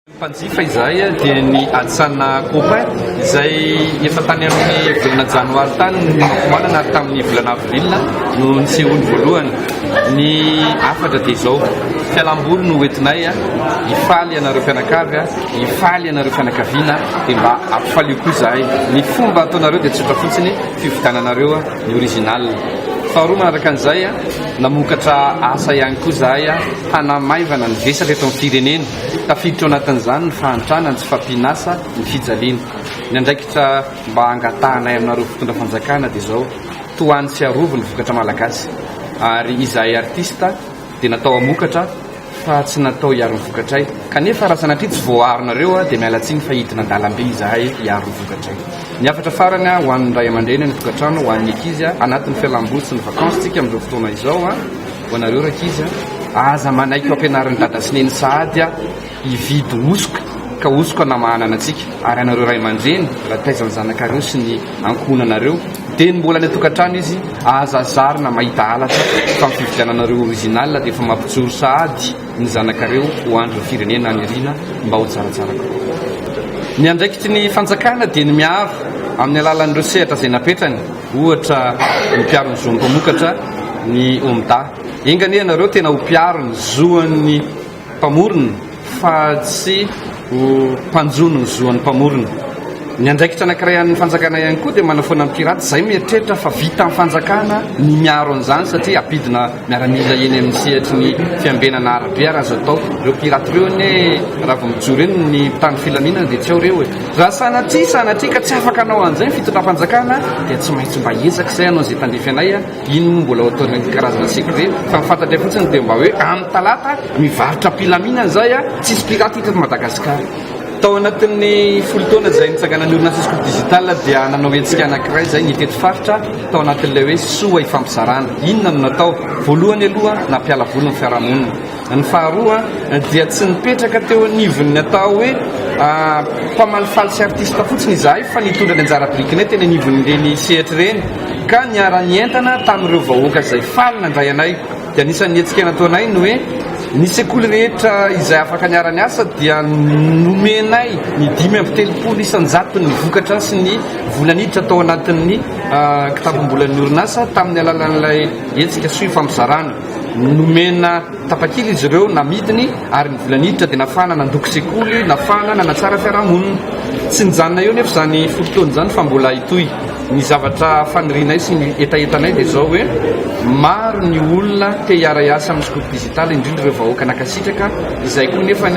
Mpanjifa izay dia ny Atsana Copain izay efa tany amin'ny volana janoary tany nomanana ary tamin'ny volana avril no nisehoany voalohany. Ny afatra dia izao fialamboly no entinay hifaly anareo mpianakavy, hifaly anareo fianakaviana dia mba ampifaly io koa izahay. Ny fomba ataonareo dia tsotra fotsiny fividiananareo ny original. Faharoa manaraka an'izay namokatra asa ihany koa izahay hanamaivana ny vesatra eto amin'ny firenena. Tafiditra ao anatin'izany ny fahantrana, ny tsy fampianasa, ny fijaliana. Ny andraikitra mba hangatanay aminareo fitondra fanjakana dia izao toany sy arovo ny vokatra malagasy. Ary izahay artista dia natao hamokatra fa tsy natao hiaro ny vokatray. Kanefa raha sanatria tsy voaharonareo dia miala tsiny fa hidina an-dalambe izahay hiaro ny vokatray. Ny afatra farany ho an'ny ray aman-dreny ny tokantrano, ho an'ny ankizy anatin'ny fialamboly sy ny vakansitsika amin'izao fotoana izao ho anareo rankizy aza manaiky ampianarin'ny dada sy neny sahady hividy osoka ka osoka namahanana antsika. Ary anareo ray aman-dreny raha taizany zanakareo sy ny ankohonanareo dia ny mbola ny tokantrano izy aza zarina mahita halatra fa ny fividiananareo original dia efa mampijoro sahady ny zanakareo ho andro firenena anirina mba ho tsaratsara koa. Ny andraikitry ny fanjakana dia ny miaro amin'ny alalan'ireo sehatra izay napetrany, ohatra ny mpiaro ny zoan'ny mpamokatra ny omda. Engany ianareo tena ho mpiaro ny zoan'ny mpamorona fa tsy ho mpanjono ny zoan'ny mpamorona. Ny andraikitra anankiray amin'ny fanjakana ihany koa dia manafoana amin'ny piraty. Izay mieritreritra fa vita amin'ny fanjakana ny miaro an'izany satria apidina miaramila eny amin'ny sehatry ny fiambenana arabe raha azo atao. Ireo piraty ireo ne raha vao mijoro eny ny tany filaminana dia tsy ao reo raha sanatria ka tsy afaka anao an'izay fitondram-panjakana dia tsy maintsy mba ezaka izay anao izay tandefy anay ino mbola ho ataon'ny karazana sekre fa mifantatra fotsiny dia mba hoe amin'ny talata mivarotra pilaminana izay tsisy piraty hita Madagasikara. Tao anatin'ny folo taona izay nitsangana ny orinasa Scoop Digital dia nanao hetsika anankiray izay nitety faritra tao anatin'ilay hoe soa ifampisarana. Inona no natao? Voalohany aloha nampiala voly ny fiarahamonina. Ny faharoa dia tsy nipetraka teo anivon'ny atao hoe mpamalifaly sy artista fotsiny izahay fa nitondra ny anjara brikinay teny anivon'ireny sehatra ireny ka niara-ny entana tamin'ireo vahoaka izay faly nandray anay. Dia anisan'ny hetsika nataonay no hoe ny sekoly rehetra izay afaka niara-ny asa dia nomenay ny 5.3 isan-jato ny vokatra sy ny volaniditra tao anatin'ny kitabom-bolan'ny orinasa tamin'ny alalan'ilay hetsika soa ifampisarana. Nomena tapakily izy ireo namidiny ary ny volaniditra dia nafana nandoko sekoly, nafana nanatsara fiarahamonina. Tsy nijanona eo nefa izany folo taona izany fa mbola hitohy. Ny zavatra fanirinay sy ny etaetanay dia izao hoe maro ny olona te hiara-iasa amin'ny Scoop Digital, indrindra ireo vahoaka nakasitraka izay koa nefa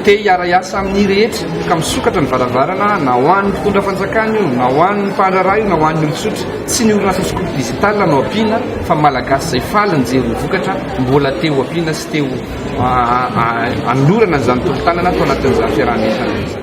te hiara-iasa amin'ny rehetra ka misokatra ny varavarana na ho an'ny mpitondra fanjakana io, na ho an'ny mpandraraha io, na ho an'ny olon-tsotra. Tsy ny orinasa Scoop Digital no ampiana fa malagasy izay faly nijery ny vokatra mbola teo ampiana sy teo anolorana izany tolotanana tao anatin'izany fiaraha-miasana.